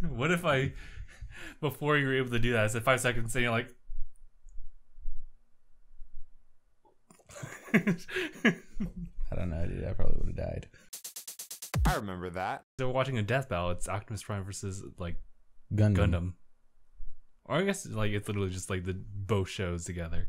What if I, before you were able to do that, I said 5 seconds and you're like... I don't know, dude. I probably would have died. I remember that. So we're watching a death battle. It's Optimus Prime versus like Gundam. Or I guess like it's literally just like the both shows together.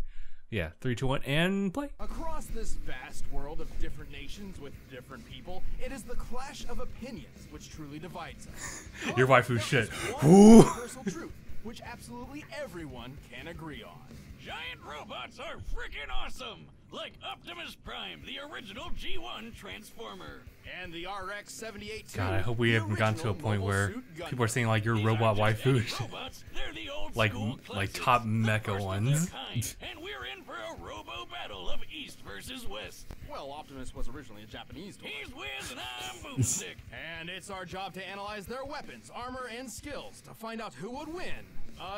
Yeah, 3, 2, 1, and play. Across this vast world of different nations with different people, it is the clash of opinions which truly divides us. Your waifu There shit. is one universal truth, which absolutely everyone can agree on. Giant robots are freaking awesome! Like Optimus Prime, the original G1 Transformer. And the RX-78 God, I hope we haven't gotten to a point where people are saying like your robot waifu, Robots, they're the old like school top classics, the mecha first of ones. their kind, and we're in for a robo battle of East versus West. Well, Optimus was originally a Japanese toy. He's Wiz and I'm Boomstick. And it's our job to analyze their weapons, armor, and skills to find out who would win.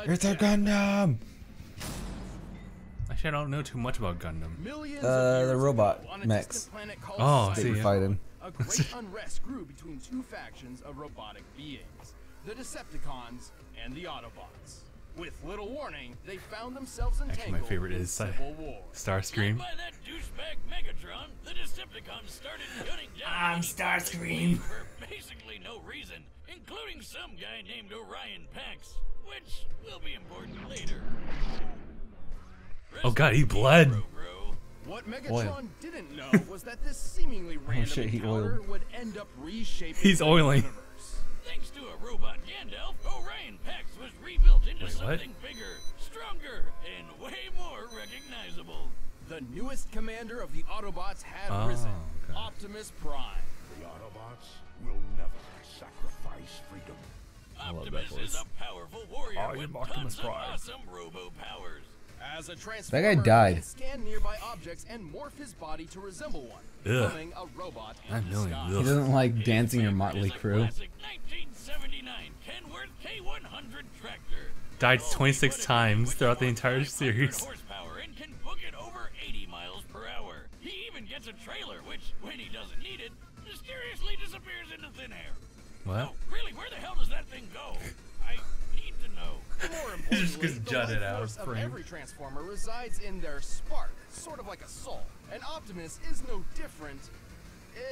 It's a Gundam! Actually, I don't know too much about Gundam. Millions The of years robot ago, on a mechs. distant planet called Oh, I They see. were Yeah. fighting. a great unrest grew between two factions of robotic beings, the Decepticons and the Autobots. With little warning, they found themselves entangled my favorite in is civil war. Starscream. By that douchebag Megatron, the Decepticons started gunning down I'm East Starscream. for basically no reason, including some guy named Orion Pax, which will be important later. Oh god, he bled. Bro. What Megatron Oil. didn't know was that this seemingly random shit, he encounter oiled. would end up reshaping He's the oiling. universe. Thanks to a robot Gandalf, Orion Pax was rebuilt into Wait, what? something bigger, stronger, and way more recognizable. The newest commander of the Autobots had Oh, risen, okay. Optimus Prime. The Autobots will never sacrifice freedom. Optimus is a powerful warrior I with am Optimus tons of Prime. awesome robo powers. As a transformer, That guy died. he can scan nearby objects and morph his body to resemble one, Ugh. becoming a robot in I know he disguise. will. He doesn't like dancing or Motley Is a Crue. classic 1979 Kenworth K100 tractor. Died Oh, 26 he put it times with throughout the over entire 500 series. horsepower and can book it over 80 miles per hour. He even gets a trailer, which, when he doesn't need it, mysteriously disappears into thin air. What? Oh, really? Where the hell does that thing go? I need to know. More He just importantly, gets the jutted life out force of of frame. every transformer resides in their spark, sort of like a soul. And Optimus is no different,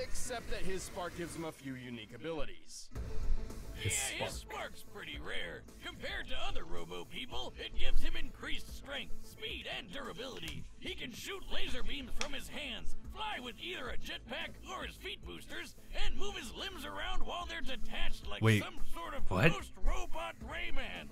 except that his spark gives him a few unique abilities. Yeah, his spark's pretty rare. Compared to other robo people, it gives him increased strength, speed, and durability. He can shoot laser beams from his hands, fly with either a jetpack or his feet boosters, and move his limbs around while they're detached like Wait, some sort of what? post-robot Rayman.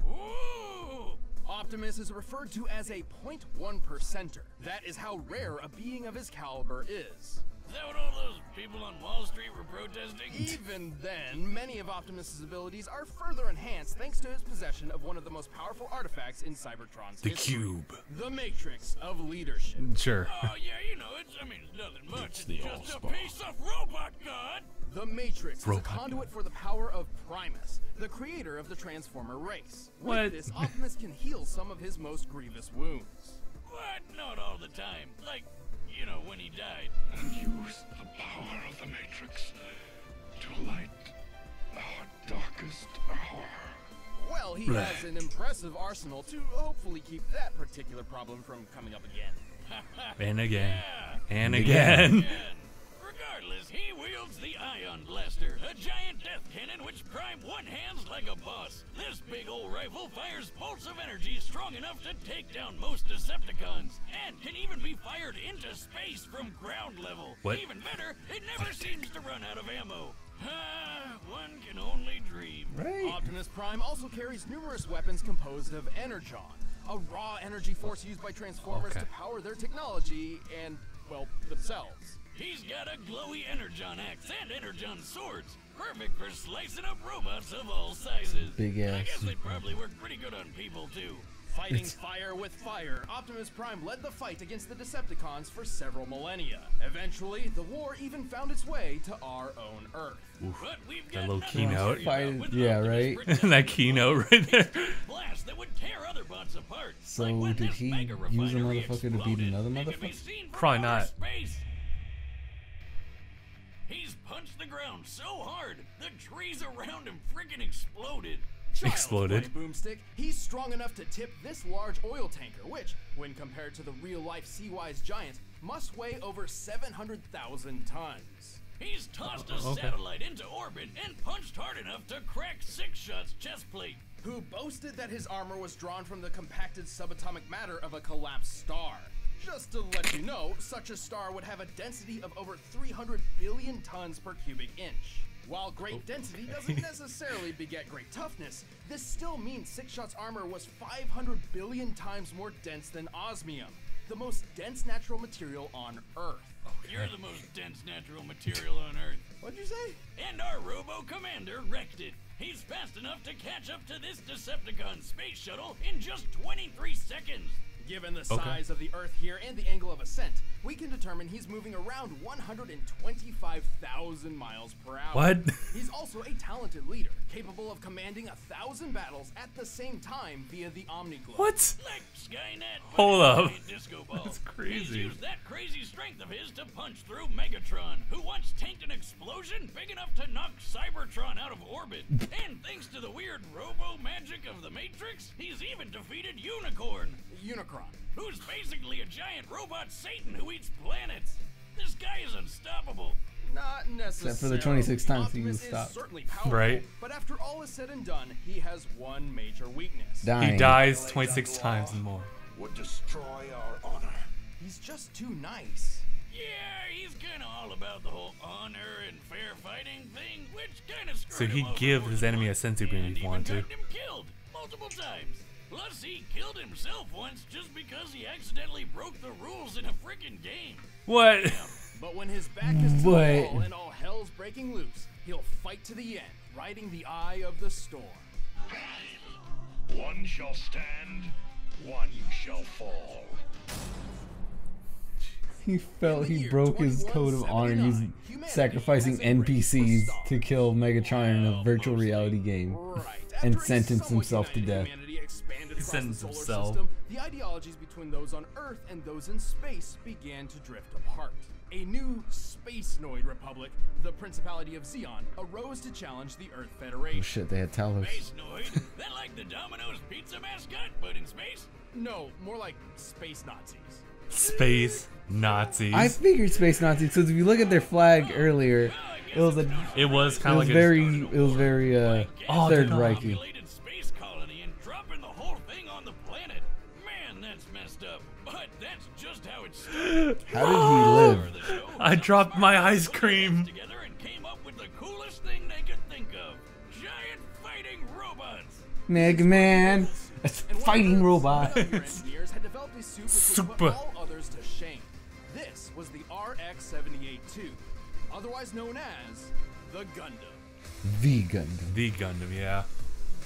Ooh! Optimus is referred to as a 0.1%er. That is how rare a being of his caliber is. Is that what all those people on Wall Street were protesting? Even then, many of Optimus's abilities are further enhanced thanks to his possession of one of the most powerful artifacts in Cybertron's The history. cube. The Matrix of Leadership. Sure. Oh, yeah, you know, it's nothing much. It's just a piece of robot god. The Matrix is a Robot conduit for the power of Primus, the creator of the Transformer race. What? With this, Optimus can heal some of his most grievous wounds. What? Not all the time. Like, you know, when he died. And use the power of the Matrix to light our darkest hour. Well, he has an impressive arsenal to hopefully keep that particular problem from coming up again. And again. Yeah. And again. And regardless, he wields the Ion Blaster, a giant death cannon which Prime one-hands like a boss. This big old rifle fires pulse of energy strong enough to take down most Decepticons, and can even be fired into space from ground level. What? Even better, it never seems to run out of ammo. One can only dream. Right. Optimus Prime also carries numerous weapons composed of Energon, a raw energy force used by Transformers Okay. to power their technology and, well, themselves. He's got a glowy Energon axe and Energon swords, perfect for slicing up robots of all sizes. Big I ass. guess they'd probably work pretty good on people too. Fighting fire with fire, Optimus Prime led the fight against the Decepticons for several millennia. Eventually, the war even found its way to our own Earth. But we've That got little nothing to keynote. worry about with Yeah, Optimus right? protecting That keynote right there. blast that would tear other bots apart. So Like when did this he mega use a refinery motherfucker to beat exploded. another It could be motherfucker? seen from Probably outer not. Space. He's punched the ground so hard, the trees around him freaking exploded. Exploded. Child's play boomstick, he's strong enough to tip this large oil tanker, which, when compared to the real-life sea-wise giant, must weigh over 700,000 tons. He's tossed a satellite into orbit and punched hard enough to crack Six Shot's chest plate. Who boasted that his armor was drawn from the compacted subatomic matter of a collapsed star. Just to let you know, such a star would have a density of over 300 billion tons per cubic inch. While great density doesn't necessarily beget great toughness, this still means Six Shot's armor was 500 billion times more dense than osmium, the most dense natural material on Earth. You're the most dense natural material on Earth. What'd you say? And our robo-commander wrecked it. He's fast enough to catch up to this Decepticon space shuttle in just 23 seconds. Given the size of the Earth here and the angle of ascent, we can determine he's moving around 125,000 miles per hour. What? He's also a talented leader, capable of commanding 1,000 battles at the same time via the Omniglobe. What? Like Skynet, but Hold up. in a disco ball. That's He's crazy. used that crazy strength of his to punch through Megatron, who once tanked an explosion big enough to knock Cybertron out of orbit. And thanks to the weird robo-magic of the Matrix, he's even defeated Unicorn, Unicron. who's basically a giant robot Satan who eats planets. This guy is unstoppable. Not necessarily. Except for the 26 times he Optimus was stopped. is certainly powerful, Right. but after all is said and done, he has one major weakness. Dying. He dies 26 times and more. Would destroy our honor. He's just too nice. Yeah, he's kind of all about the whole honor and fair fighting thing, which kind of So he'd give his enemy a senzu bean if he wanted to. Him killed multiple times. Plus, he killed himself once just because he accidentally broke the rules in a freaking game. What? But when his back is to the What? wall and all hell's breaking loose, he'll fight to the end, riding the eye of the storm. One shall stand, one shall fall. He felt he broke his code of honor and he's sacrificing NPCs to kill Megatron in a virtual reality game. Right. And After a sentence somewhat himself to united death. humanity expanded across sentenced the solar himself. system, the ideologies between those on Earth and those in space began to drift apart. A new space-noid republic, the Principality of Xeon, arose to challenge the Earth Federation. Oh shit, they had Talos. Space Noid? That like the Domino's pizza mascot, but in space? No, more like space Nazis. Space Nazis. I figured Space Nazis because if you look at their flag earlier, it was a It was it kind of was like very Oh, Third no. Reichy. Populated space colony and dropping the whole thing on the planet. Man, that's messed up. But that's just how it started. How did he live? The show, I some dropped my smart ice people cream. together and came up with the coolest thing they could think of. Giant fighting robots. Mega Man, a And one fighting of those robot. other engineers had developed a suit which would Super. put all others to shame. This was the RX-78-2, otherwise known as the Gundam. The Gundam. The Gundam, yeah.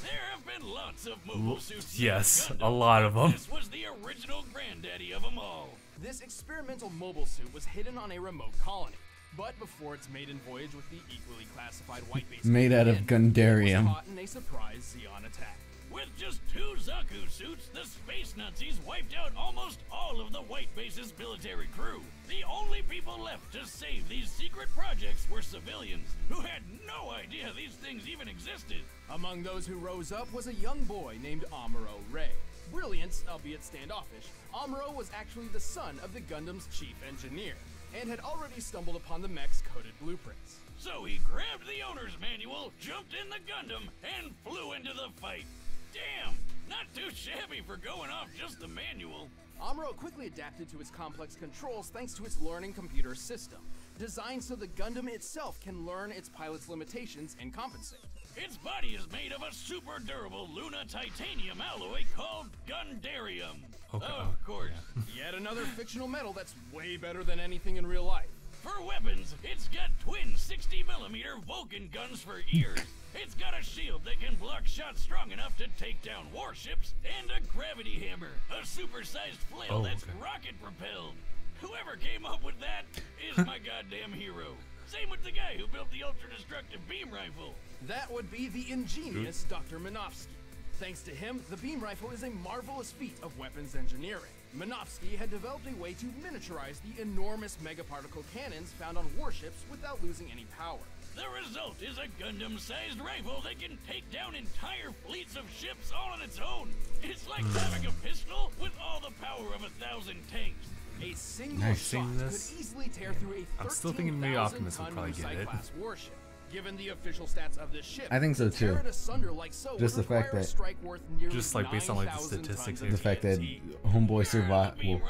There have been lots of mobile suits. Yes, Gundam, a lot of but them. This was the original granddaddy of them all. This experimental mobile suit was hidden on a remote colony, but before its maiden voyage with the equally classified white base Made out of Gundarium. was caught in a surprise Xeon attack. With just 2 Zaku suits, the space Nazis wiped out almost all of the White Base's military crew. The only people left to save these secret projects were civilians who had no idea these things even existed. Among those who rose up was a young boy named Amuro Ray. Brilliant, albeit standoffish, Amuro was actually the son of the Gundam's chief engineer, and had already stumbled upon the mech's coded blueprints. So he grabbed the owner's manual, jumped in the Gundam, and flew into the fight. Damn, not too shabby for going off just the manual. Amuro quickly adapted to its complex controls thanks to its learning computer system, designed so the Gundam itself can learn its pilot's limitations and compensate. Its body is made of a super durable Luna titanium alloy called Gundarium. Okay, Of course. Yet another fictional metal that's way better than anything in real life. For weapons, it's got twin 60mm Vulcan guns for ears. It's got a shield that can block shots strong enough to take down warships, and a gravity hammer, a supersized flail that's rocket propelled. Whoever came up with that is my goddamn hero. Same with the guy who built the ultra-destructive beam rifle. That would be the ingenious Dr. Minovsky. Thanks to him, the beam rifle is a marvelous feat of weapons engineering. Minovsky had developed a way to miniaturize the enormous megaparticle cannons found on warships without losing any power. The result is a Gundam-sized rifle that can take down entire fleets of ships all on its own. It's like having a pistol with all the power of 1,000 tanks. A single shot could easily tear through a I'm still thinking maybe Optimus will probably get it. Warship. Given the official stats of this ship, I think so too. Just the fact that, just like based on like the statistics, the fact that Homeboy survived. Well,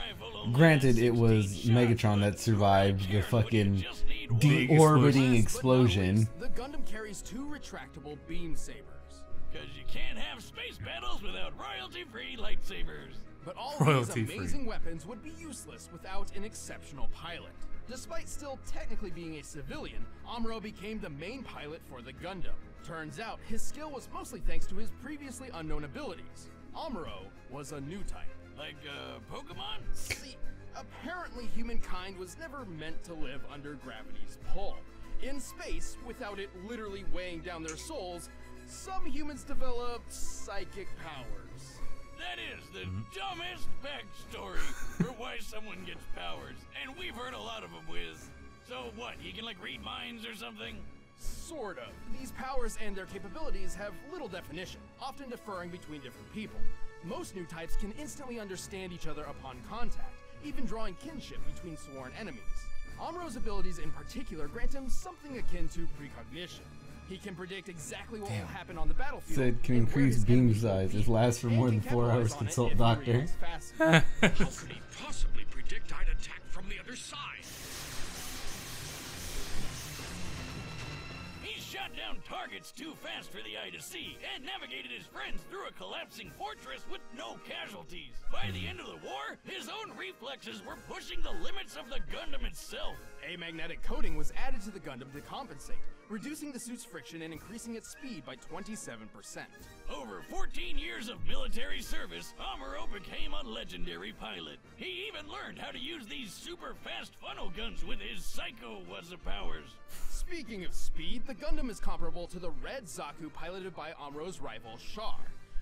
granted, it was Megatron that survived the fucking deorbiting explosion. The Gundam carries 2 retractable beam sabers. Because you can't have space battles without royalty-free lightsabers. But all these amazing weapons would be useless without an exceptional pilot. Despite still technically being a civilian, Amuro became the main pilot for the Gundam. Turns out, his skill was mostly thanks to his previously unknown abilities. Amuro was a new type. Like, Pokemon? See, apparently humankind was never meant to live under gravity's pull. In space, without it literally weighing down their souls, some humans developed psychic powers. That is the dumbest backstory for why someone gets powers, and we've heard a lot of them, Wiz. So what, he can like read minds or something? Sort of. These powers and their capabilities have little definition, often differing between different people. Most new types can instantly understand each other upon contact, even drawing kinship between sworn enemies. Amuro's abilities in particular grant him something akin to precognition. He can predict exactly what will happen on the battlefield. Said can increase beam size. It lasts for more than 4 hours. Consult doctor. How could he possibly predict I'd attack from the other side? He shot down targets too fast for the eye to see and navigated his friends through a collapsing fortress with no casualties. By the end of the war, his own reflexes were pushing the limits of the Gundam itself. A magnetic coating was added to the Gundam to compensate, reducing the suit's friction and increasing its speed by 27%. Over 14 years of military service, Amuro became a legendary pilot. He even learned how to use these super fast funnel guns with his psycho powers. Speaking of speed, the Gundam is comparable to the Red Zaku piloted by Amuro's rival Char,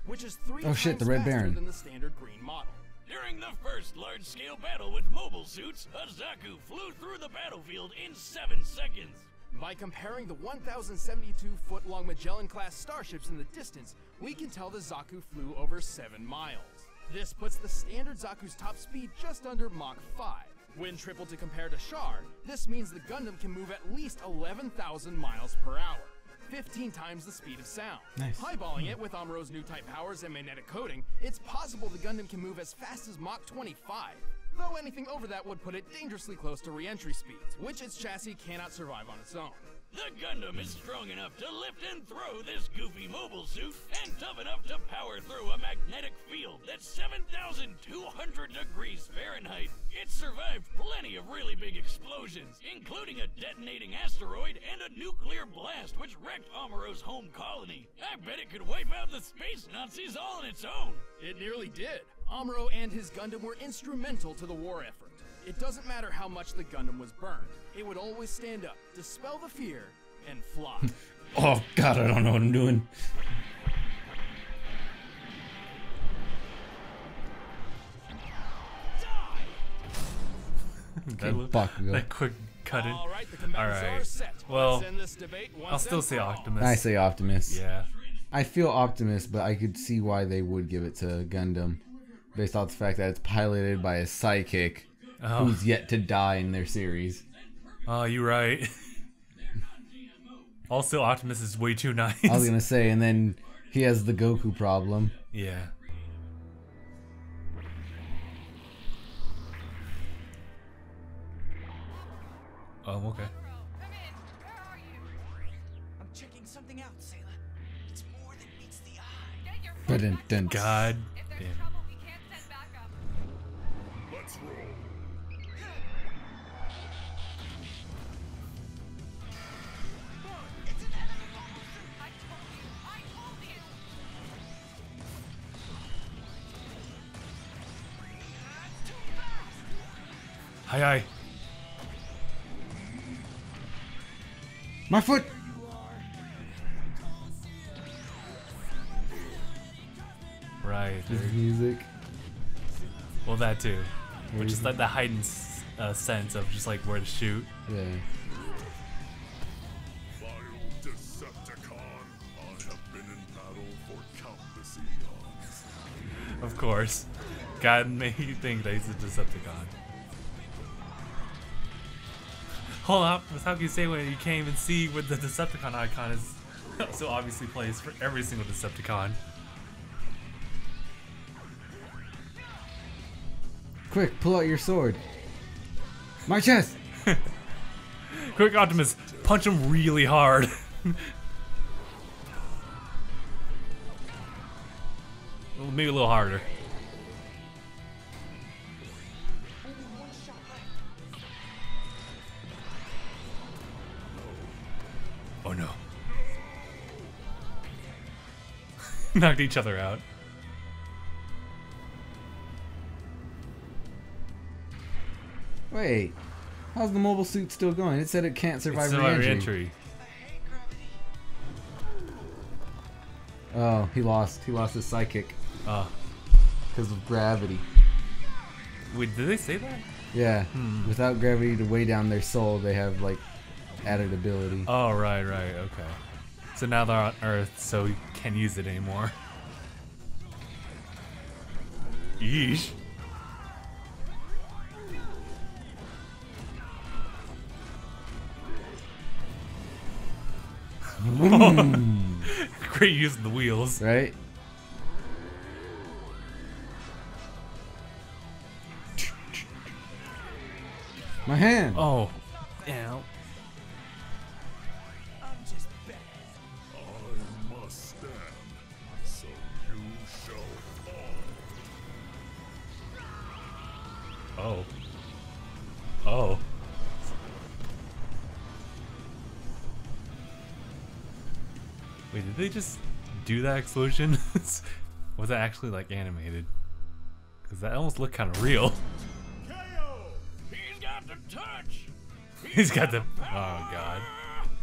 which is 3 times the Red faster Baron than the standard green model. During the first large-scale battle with mobile suits, a Zaku flew through the battlefield in 7 seconds. By comparing the 1,072-foot-long Magellan-class starships in the distance, we can tell the Zaku flew over 7 miles. This puts the standard Zaku's top speed just under Mach 5. When tripled to compare to Char, this means the Gundam can move at least 11,000 miles per hour, 15 times the speed of sound. Nice. Highballing it with Amuro's new type powers and magnetic coating, it's possible the Gundam can move as fast as Mach 25. Though anything over that would put it dangerously close to re-entry speeds, which its chassis cannot survive on its own. The Gundam is strong enough to lift and throw this goofy mobile suit, and tough enough to power through a magnetic field that's 7,200 degrees Fahrenheit. It survived plenty of really big explosions, including a detonating asteroid and a nuclear blast which wrecked Amuro's home colony. I bet it could wipe out the space Nazis all on its own. It nearly did. Amuro and his Gundam were instrumental to the war effort. It doesn't matter how much the Gundam was burned. It would always stand up, dispel the fear, and fly. Oh god, I don't know what I'm doing. that quick cut it. Alright. Well, I'll still say Optimus. I say Optimus. Yeah. I feel Optimus, but I could see why they would give it to Gundam. Based off the fact that it's piloted by a psychic who's yet to die in their series. Oh, you're right. Also, Optimus is way too nice. I was gonna say, and then he has the Goku problem. Yeah. Oh, okay. Come in. Where are you? I'm checking something out, Sayla. It's more than meets the eye. Get your But God If there's damn. trouble, we can't send backup. Let's roll. It's an enemy mobile suit. I told you. That's too fast. Hi, hi. my foot! Right. This music. Well, that too. Which is like the heightened sense of just like where to shoot. Yeah. Fire for countless eons. Of course. God made you think that he's a Decepticon. Hold up, how can you say when you can't even see what the Decepticon icon is so obviously placed for every single Decepticon? Quick, pull out your sword. My chest! Quick, Optimus, punch him really hard. Maybe a little harder. Oh no. Knocked each other out. Wait, how's the mobile suit still going? It said it can't survive re-entry. Re-entry. Oh, he lost. He lost his psychic because of gravity. Wait, did they say that? Yeah, without gravity to weigh down their soul, they have like added ability. Oh, right, okay. So now they're on Earth, so we can't use it anymore. Yeesh. Great use of the wheels. Right? My hand! Oh. Ow. I'm just bad. I must stand, so you shall fall. Oh. Oh. Wait, did they just do that explosion? Was that actually like animated? Because that almost looked kind of real. He's got the touch. He's got the. Oh god.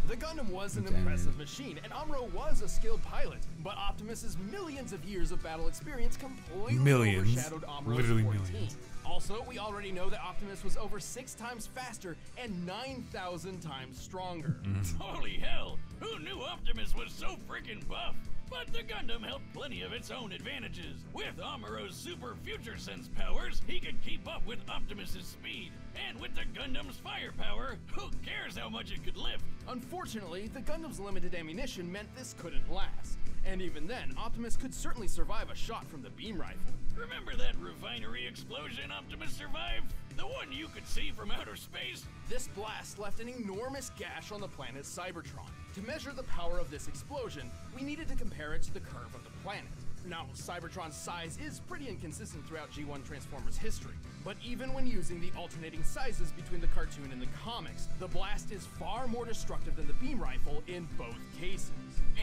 The Gundam was an impressive machine, and Amuro was a skilled pilot, but Optimus's millions of years of battle experience completely overshadowed Amuro's Literally 14. millions. Also, we already know that Optimus was over 6 times faster and 9,000 times stronger. Holy hell! Who knew Optimus was so freaking buff? But the Gundam held plenty of its own advantages. With Amuro's super future sense powers, he could keep up with Optimus's speed. And with the Gundam's firepower, who cares how much it could lift? Unfortunately, the Gundam's limited ammunition meant this couldn't last. And even then, Optimus could certainly survive a shot from the beam rifle. Remember that refinery explosion Optimus survived? The one you could see from outer space? This blast left an enormous gash on the planet Cybertron. To measure the power of this explosion, we needed to compare it to the curve of the planet. Now, Cybertron's size is pretty inconsistent throughout G1 Transformers history, but even when using the alternating sizes between the cartoon and the comics, the blast is far more destructive than the beam rifle in both cases.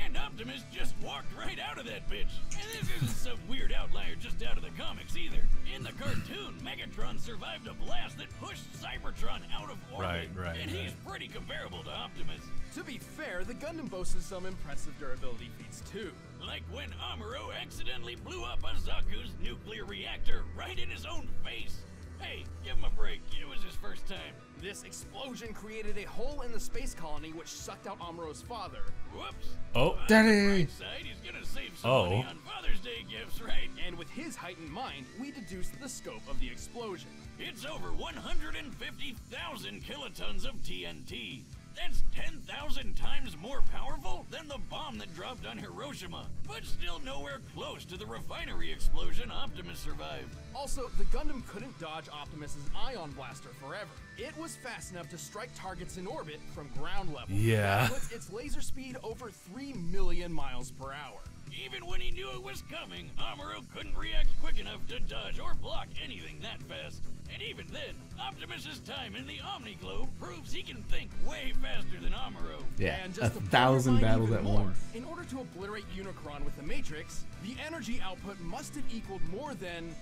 And Optimus just walked right out of that bitch. And this isn't some weird outlier just out of the comics either. In the cartoon, Megatron survived a blast that pushed Cybertron out of orbit. Right, and he's pretty comparable to Optimus. To be fair, the Gundam boasted some impressive durability feats too. Like when Amuro accidentally blew up Azaku's nuclear reactor right in his own face. Hey, give him a break. It was his first time. This explosion created a hole in the space colony which sucked out Amuro's father. Whoops. Oh. On the Daddy! bright side, he's gonna save some Oh. money on Father's Day gifts, right? And with his heightened mind, we deduced the scope of the explosion. It's over 150,000 kilotons of TNT. That's 10,000 times more powerful than the bomb that dropped on Hiroshima, but still nowhere close to the refinery explosion Optimus survived. Also, the Gundam couldn't dodge Optimus's ion blaster forever. It was fast enough to strike targets in orbit from ground level. Yeah. That puts its laser speed over 3 million miles per hour. Even when he knew it was coming, Amuro couldn't react quick enough to dodge or block anything that fast. And even then, Optimus's time in the Omni-Globe proves he can think way faster than Amuro. Yeah, And a just to blow your 1,000 mind battles even at more, once. in order to obliterate Unicron with the Matrix, the energy output must have equaled more than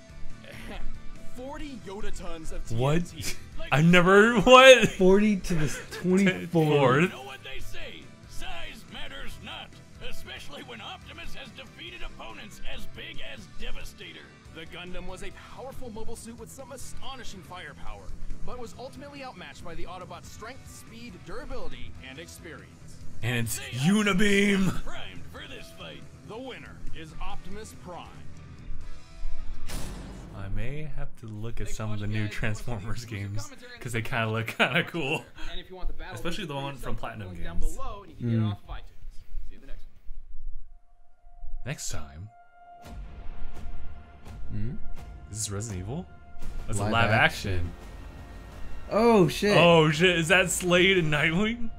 40 yotatons of TNT. What? I've never. What? 40 to the 24. You know what they say? Size matters not, especially when Optimus has defeated opponents as big as Devastator. The Gundam was a powerful mobile suit with some astonishing firepower, but was ultimately outmatched by the Autobot's strength, speed, durability, and experience. And it's Say Unibeam. Optimus was primed for this fight. The winner is Optimus Prime. I may have to look at some of the new Transformers games because they kind of look kind of cool. And if you want the battle, Especially the one from Platinum link down Games. below, and you can get it off of iTunes. See you in the next one. Next time. Is this Resident Evil? It's a Live live action. action. Oh shit! Oh shit! Is that Slade and Nightwing?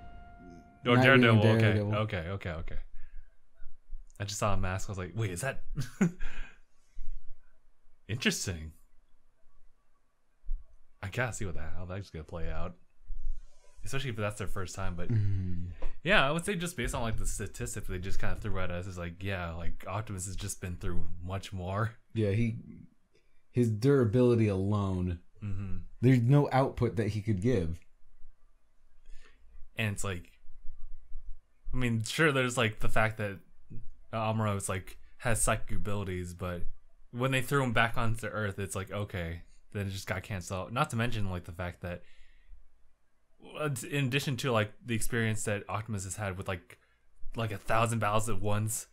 Or Nightwing Daredevil? and Daredevil. Okay. I just saw a mask. I was like, wait, is that? Interesting. I gotta see how that's gonna play out. Especially if that's their first time, but yeah, I would say just based on like the statistics they just kind of threw at us is like, yeah, like Optimus has just been through much more. Yeah, his durability alone. There's no output that he could give. And it's like, I mean, sure, there's like the fact that Amuro is like has psychic abilities, but when they threw him back onto Earth, it's like, okay, then it just got canceled. Not to mention like the fact that in addition to like the experience that Optimus has had with like 1,000 battles at once,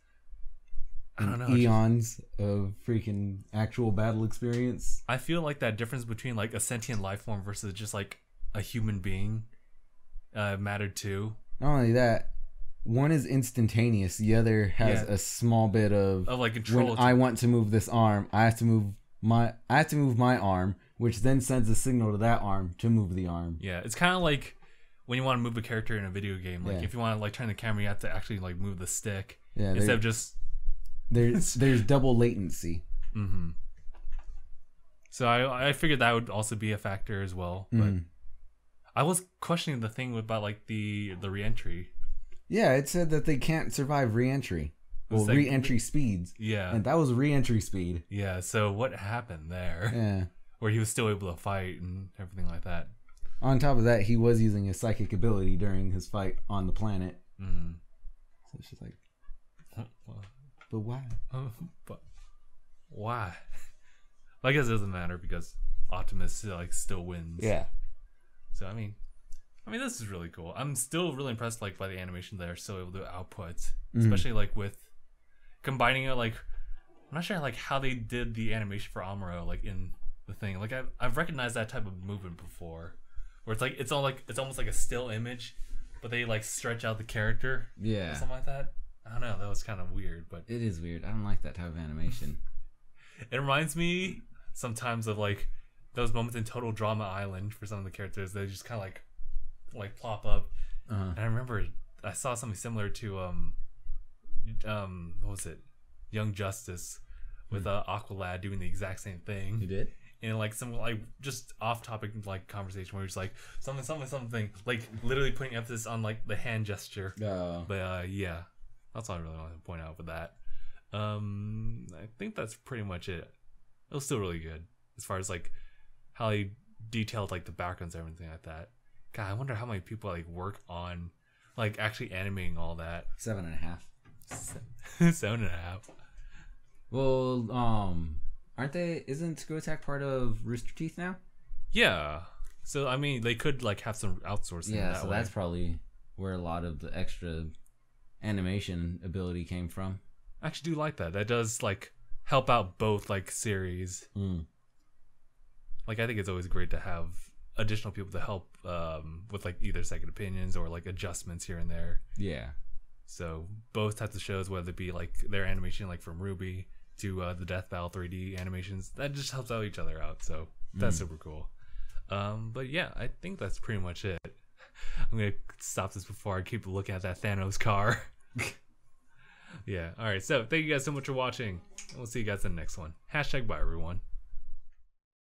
I don't know, eons of freaking actual battle experience. I feel like that difference between like a sentient life form versus just like a human being mattered too. Not only that, one is instantaneous. The other has a small bit of like control. When I want to move this arm, I have to move my arm, which then sends a signal to that arm to move the arm. Yeah, it's kind of like when you want to move a character in a video game. Like if you want to like turn the camera, you have to actually like move the stick instead of just. There's double latency. So I figured that would also be a factor as well. But I was questioning the thing about like the re-entry. Yeah, it said that they can't survive re-entry. Well, like, re-entry speeds. Yeah. And that was re-entry speed. Yeah, so what happened there? Yeah. Where he was still able to fight and everything like that. On top of that, he was using his psychic ability during his fight on the planet. So it's just like... But why? But why? I guess it doesn't matter because Optimus like still wins. Yeah. So I mean this is really cool. I'm still really impressed like by the animation they're still able to output, especially like with combining it. Like I'm not sure like how they did the animation for Amuro like in the thing. Like I've recognized that type of movement before, where it's like it's almost like a still image, but they like stretch out the character. Yeah. Or something like that. I don't know. That was kind of weird, but it is weird. I don't like that type of animation. It reminds me sometimes of like those moments in Total Drama Island for some of the characters. They just kind of like plop up. And I remember I saw something similar to what was it? Young Justice with Aqualad doing the exact same thing. You did? And like some like just off topic like conversation where it's like something like literally putting emphasis on like the hand gesture. But yeah. That's all I really want to point out with that. I think that's pretty much it. It was still really good as far as like how he detailed like the backgrounds and everything like that. God, I wonder how many people like work on like actually animating all that. 7.5. 7.5. Well, aren't they? Isn't ScrewAttack part of Rooster Teeth now? Yeah. So I mean, they could like have some outsourcing. Yeah, so that's probably where a lot of the extra animation ability came from. I actually do like that. That does like help out both like series. Like I think it's always great to have additional people to help with like either second opinions or like adjustments here and there. Yeah. So both types of shows, whether it be like their animation like from Ruby to the Death Battle 3D animations, that just helps out each other out. So that's super cool. But yeah, I think that's pretty much it. I'm gonna stop this before I keep looking at that Thanos car. Yeah. All right. So thank you guys so much for watching. And we'll see you guys in the next one. #bye everyone.